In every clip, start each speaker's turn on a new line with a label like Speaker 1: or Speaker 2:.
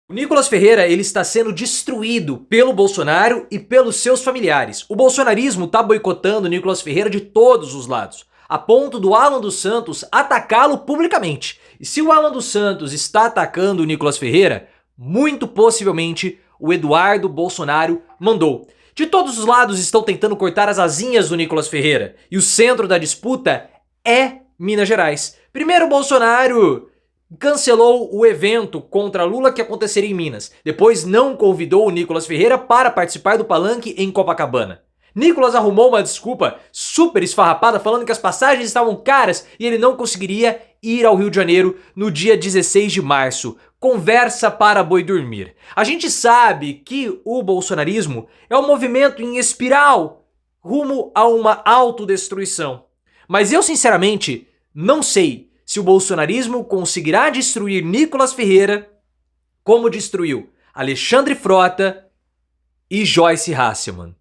Speaker 1: O Nicolas Ferreira, ele está sendo destruído pelo Bolsonaro e pelos seus familiares. O bolsonarismo está boicotando o Nicolas Ferreira de todos os lados, a ponto do Alan dos Santos atacá-lo publicamente. E se o Alan dos Santos está atacando o Nicolas Ferreira, muito possivelmente o Eduardo Bolsonaro mandou. De todos os lados estão tentando cortar as asinhas do Nicolas Ferreira, e o centro da disputa é Minas Gerais. Primeiro, o Bolsonaro cancelou o evento contra Lula que aconteceria em Minas. Depois não convidou o Nicolas Ferreira para participar do palanque em Copacabana. Nicolas arrumou uma desculpa super esfarrapada falando que as passagens estavam caras e ele não conseguiria ir ao Rio de Janeiro no dia 16 de março. Conversa para boi dormir. A gente sabe que o bolsonarismo é um movimento em espiral rumo a uma autodestruição. Mas eu sinceramente não sei se o bolsonarismo conseguirá destruir Nicolas Ferreira como destruiu Alexandre Frota e Joyce Hasselman.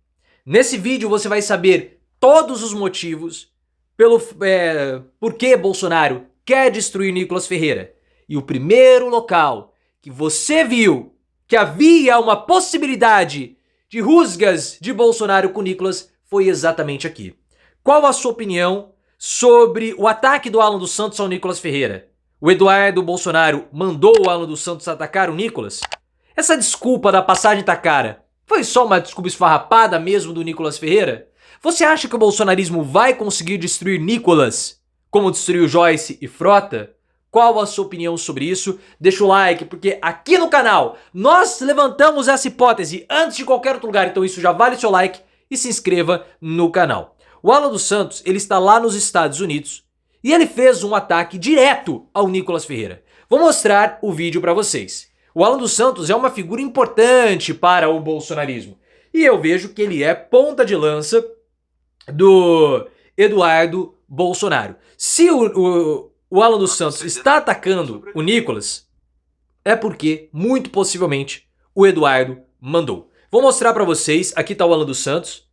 Speaker 1: Nesse vídeo você vai saber todos os motivos por que Bolsonaro quer destruir Nicolas Ferreira. E o primeiro local que você viu que havia uma possibilidade de rusgas de Bolsonaro com Nicolas foi exatamente aqui. Qual a sua opinião sobre o ataque do Alan dos Santos ao Nicolas Ferreira? O Eduardo Bolsonaro mandou o Alan dos Santos atacar o Nicolas? Essa desculpa da passagem tá cara foi só uma desculpa esfarrapada mesmo do Nicolas Ferreira? Você acha que o bolsonarismo vai conseguir destruir Nicolas como destruiu Joyce e Frota? Qual a sua opinião sobre isso? Deixa o like, porque aqui no canal nós levantamos essa hipótese antes de qualquer outro lugar, então isso já vale seu like e se inscreva no canal. O Alan dos Santos, ele está lá nos Estados Unidos e ele fez um ataque direto ao Nicolas Ferreira. Vou mostrar o vídeo para vocês. O Alan dos Santos é uma figura importante para o bolsonarismo e eu vejo que ele é ponta de lança do Eduardo Bolsonaro. Se o Alan dos Santos está atacando o Nicolas, é porque, muito possivelmente, o Eduardo mandou. Vou mostrar para vocês, aqui está o Alan dos Santos.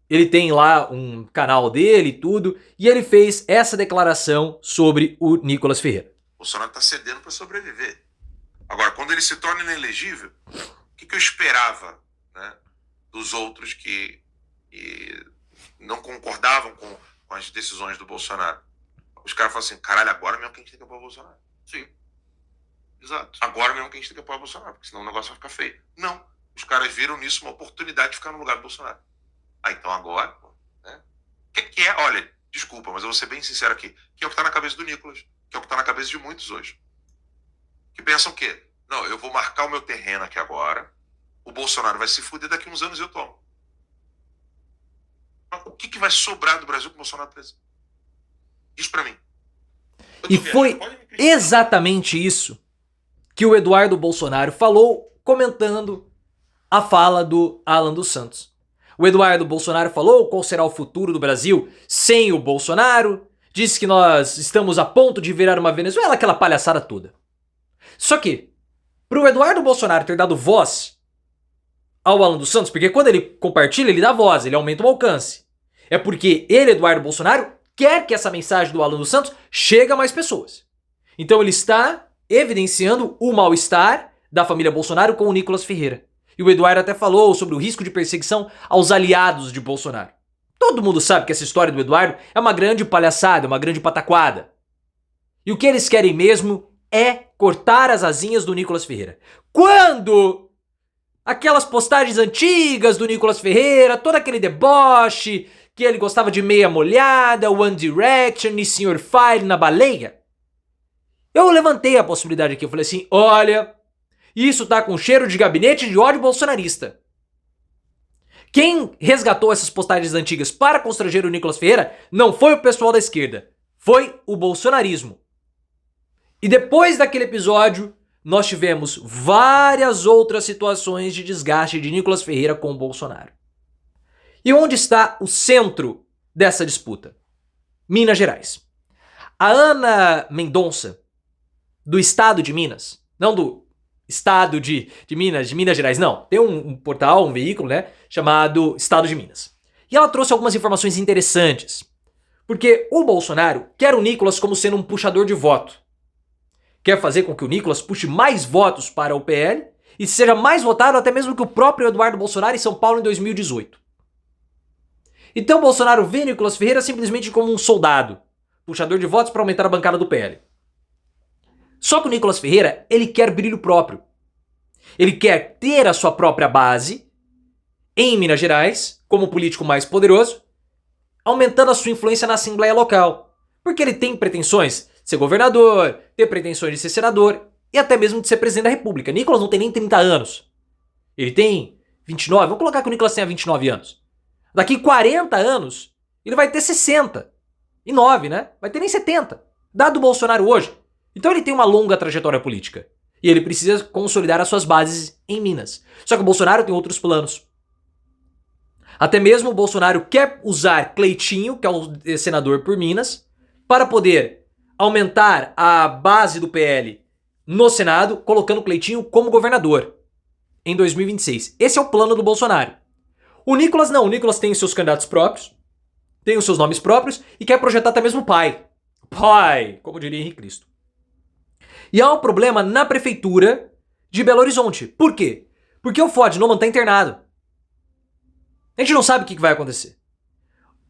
Speaker 1: Ele tem lá um canal dele e tudo, e ele fez essa declaração sobre o Nicolas Ferreira.
Speaker 2: O Bolsonaro está cedendo para sobreviver. Agora, quando ele se torna inelegível, o que eu esperava, né, dos outros que não concordavam com as decisões do Bolsonaro? Os caras falam assim, caralho, agora mesmo que a gente tem que apoiar o Bolsonaro. Sim. Exato. Agora mesmo que a gente tem que apoiar o Bolsonaro, porque senão o negócio vai ficar feio. Não. Os caras viram nisso uma oportunidade de ficar no lugar do Bolsonaro. Ah, então agora, né? Que é, olha, desculpa, mas eu vou ser bem sincero aqui, que é o que está na cabeça do Nicolas, que é o que está na cabeça de muitos hoje. Que pensam o quê? Não, eu vou marcar o meu terreno aqui agora, o Bolsonaro vai se fuder, daqui uns anos eu tomo. Mas o que vai sobrar do Brasil com o Bolsonaro preso? Isso pra mim.
Speaker 1: E foi exatamente isso que o Eduardo Bolsonaro falou comentando a fala do Alan dos Santos. O Eduardo Bolsonaro falou qual será o futuro do Brasil sem o Bolsonaro, disse que nós estamos a ponto de virar uma Venezuela, aquela palhaçada toda. Só que, pro Eduardo Bolsonaro ter dado voz ao Alan dos Santos, porque quando ele compartilha, ele dá voz, ele aumenta o alcance. É porque ele, Eduardo Bolsonaro, quer que essa mensagem do Alan dos Santos chegue a mais pessoas. Então ele está evidenciando o mal-estar da família Bolsonaro com o Nicolas Ferreira. E o Eduardo até falou sobre o risco de perseguição aos aliados de Bolsonaro. Todo mundo sabe que essa história do Eduardo é uma grande palhaçada, uma grande pataquada. E o que eles querem mesmo é cortar as asinhas do Nicolas Ferreira. Quando aquelas postagens antigas do Nicolas Ferreira, todo aquele deboche, que ele gostava de meia molhada, One Direction e Sr. Fire na baleia, eu levantei a possibilidade aqui, eu falei assim, olha, isso tá com cheiro de gabinete de ódio bolsonarista. Quem resgatou essas postagens antigas para constranger o Nicolas Ferreira não foi o pessoal da esquerda, foi o bolsonarismo. E depois daquele episódio, nós tivemos várias outras situações de desgaste de Nicolas Ferreira com o Bolsonaro. E onde está o centro dessa disputa? Minas Gerais. A Ana Mendonça, do estado de Minas, não do estado de Minas Gerais, não. Tem um portal, um veículo, né, chamado Estado de Minas. E ela trouxe algumas informações interessantes. Porque o Bolsonaro quer o Nicolas como sendo um puxador de voto. quer fazer com que o Nicolas puxe mais votos para o PL e seja mais votado até mesmo que o próprio Eduardo Bolsonaro em São Paulo em 2018. Então Bolsonaro vê Nicolas Ferreira simplesmente como um soldado, puxador de votos para aumentar a bancada do PL. Só que o Nicolas Ferreira, ele quer brilho próprio. Ele quer ter a sua própria base em Minas Gerais, como político mais poderoso, aumentando a sua influência na Assembleia local. Porque ele tem pretensões de ser governador, ter pretensões de ser senador e até mesmo de ser presidente da República. Nicolas não tem nem 30 anos. Ele tem 29, vamos colocar que o Nicolas tenha 29 anos. Daqui 40 anos, ele vai ter 69, né? Vai ter nem 70. Dado o Bolsonaro hoje. Então ele tem uma longa trajetória política. E ele precisa consolidar as suas bases em Minas. Só que o Bolsonaro tem outros planos. Até mesmo o Bolsonaro quer usar Cleitinho, que é o senador por Minas, para poder aumentar a base do PL no Senado, colocando Cleitinho como governador em 2026. Esse é o plano do Bolsonaro. O Nicolas não. O Nicolas tem os seus candidatos próprios, tem os seus nomes próprios e quer projetar até mesmo o pai. Pai, como diria Henrique Cristo. E há um problema na prefeitura de Belo Horizonte. Por quê? Porque o Ford Noman está internado. A gente não sabe o que vai acontecer.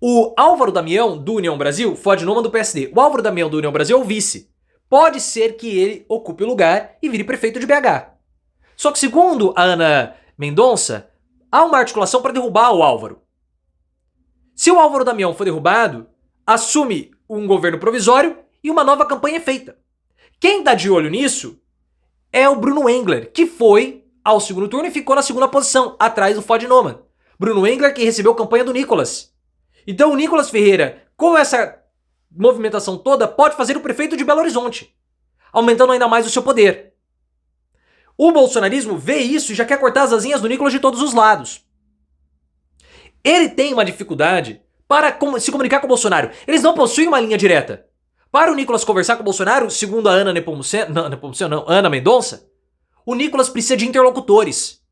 Speaker 1: O Álvaro Damião, do União Brasil, Ford Noman do PSD. O Álvaro Damião, do União Brasil, é o vice. Pode ser que ele ocupe o lugar e vire prefeito de BH. Só que segundo a Ana Mendonça, há uma articulação para derrubar o Álvaro. Se o Álvaro Damião for derrubado, assume um governo provisório e uma nova campanha é feita. Quem tá de olho nisso é o Bruno Engler, que foi ao segundo turno e ficou na segunda posição, atrás do Ford Noman. Bruno Engler que recebeu a campanha do Nicolas. Então o Nicolas Ferreira, com essa movimentação toda, pode fazer o prefeito de Belo Horizonte, aumentando ainda mais o seu poder. O bolsonarismo vê isso e já quer cortar as asinhas do Nicolas de todos os lados. Ele tem uma dificuldade para se comunicar com o Bolsonaro. Eles não possuem uma linha direta. Para o Nicolas conversar com o Bolsonaro, segundo a Ana Ana Mendonça, o Nicolas precisa de interlocutores.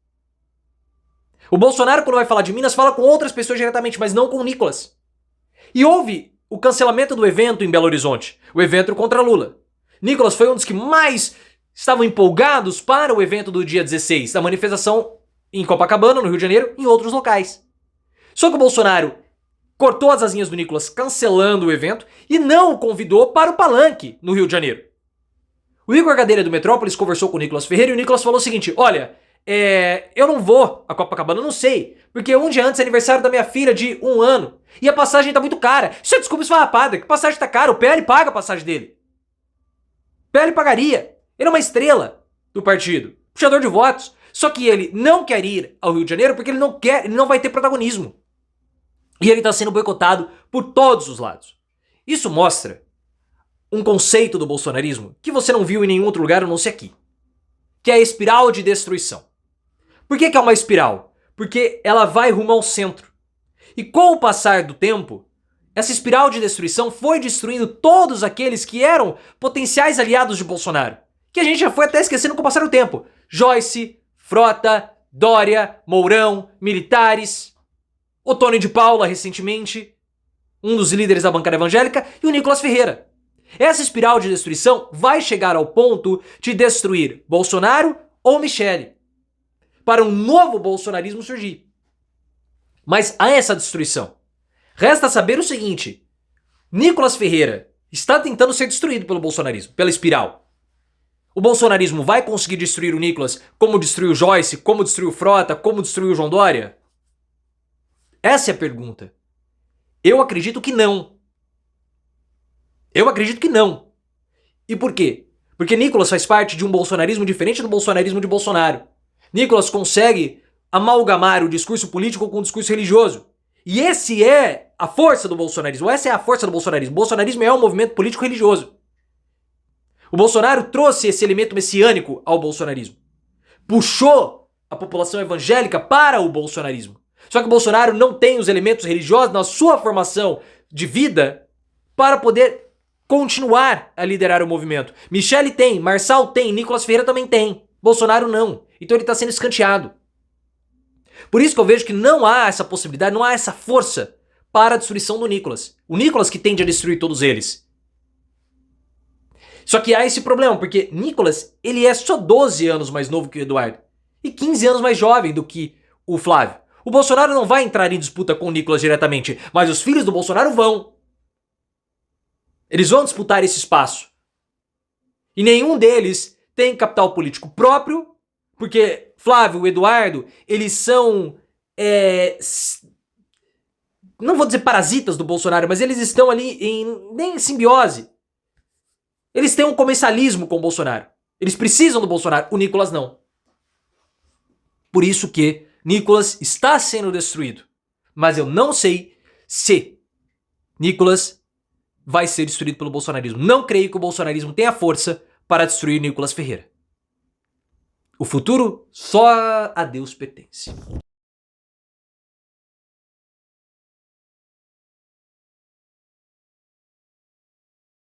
Speaker 1: O Bolsonaro, quando vai falar de Minas, fala com outras pessoas diretamente, mas não com o Nicolas. E houve o cancelamento do evento em Belo Horizonte, o evento contra Lula. Nicolas foi um dos que mais estavam empolgados para o evento do dia 16, da manifestação em Copacabana, no Rio de Janeiro, e em outros locais. Só que o Bolsonaro cortou as asinhas do Nicolas cancelando o evento e não o convidou para o palanque no Rio de Janeiro. O Igor Gadelha do Metrópolis conversou com o Nicolas Ferreira e o Nicolas falou o seguinte: olha, eu não vou a Copacabana, não sei, porque um dia antes é aniversário da minha filha de 1 ano e a passagem tá muito cara. Isso é desculpa esfarrapada, que passagem tá cara, o PL paga a passagem dele. O PL pagaria. Ele é uma estrela do partido, puxador de votos. Só que ele não quer ir ao Rio de Janeiro porque ele não vai ter protagonismo. E ele está sendo boicotado por todos os lados. Isso mostra um conceito do bolsonarismo que você não viu em nenhum outro lugar a não ser aqui. Que é a espiral de destruição. Por que é uma espiral? Porque ela vai rumo ao centro. E com o passar do tempo, essa espiral de destruição foi destruindo todos aqueles que eram potenciais aliados de Bolsonaro. Que a gente já foi até esquecendo com o passar do tempo. Joyce, Frota, Dória, Mourão, militares, Otônio de Paula recentemente, um dos líderes da bancada evangélica, e o Nicolas Ferreira. Essa espiral de destruição vai chegar ao ponto de destruir Bolsonaro ou Michele, para um novo bolsonarismo surgir. Mas há essa destruição. Resta saber o seguinte: Nicolas Ferreira está tentando ser destruído pelo bolsonarismo, pela espiral. O bolsonarismo vai conseguir destruir o Nicolas como destruiu Joyce, como destruiu Frota, como destruiu João Dória? Essa é a pergunta. Eu acredito que não. Eu acredito que não. E por quê? Porque Nicolas faz parte de um bolsonarismo diferente do bolsonarismo de Bolsonaro. Nicolas consegue amalgamar o discurso político com o discurso religioso. E esse é a força do bolsonarismo. Essa é a força do bolsonarismo. O bolsonarismo é um movimento político religioso. O Bolsonaro trouxe esse elemento messiânico ao bolsonarismo. Puxou a população evangélica para o bolsonarismo. Só que o Bolsonaro não tem os elementos religiosos na sua formação de vida para poder continuar a liderar o movimento. Michele tem, Marçal tem, Nicolas Ferreira também tem. Bolsonaro não. Então ele está sendo escanteado. Por isso que eu vejo que não há essa possibilidade, não há essa força para a destruição do Nicolas. O Nicolas que tende a destruir todos eles. Só que há esse problema, porque Nicolas, ele é só 12 anos mais novo que o Eduardo. E 15 anos mais jovem do que o Flávio. O Bolsonaro não vai entrar em disputa com o Nicolas diretamente, mas os filhos do Bolsonaro vão. Eles vão disputar esse espaço. E nenhum deles tem capital político próprio, porque Flávio e Eduardo, eles são... não vou dizer parasitas do Bolsonaro, mas eles estão ali nem em simbiose. Eles têm um comensalismo com o Bolsonaro. Eles precisam do Bolsonaro, o Nicolas não. Por isso que Nicolas está sendo destruído. Mas eu não sei se Nicolas vai ser destruído pelo bolsonarismo. Não creio que o bolsonarismo tenha força para destruir Nicolas Ferreira. O futuro só a Deus pertence.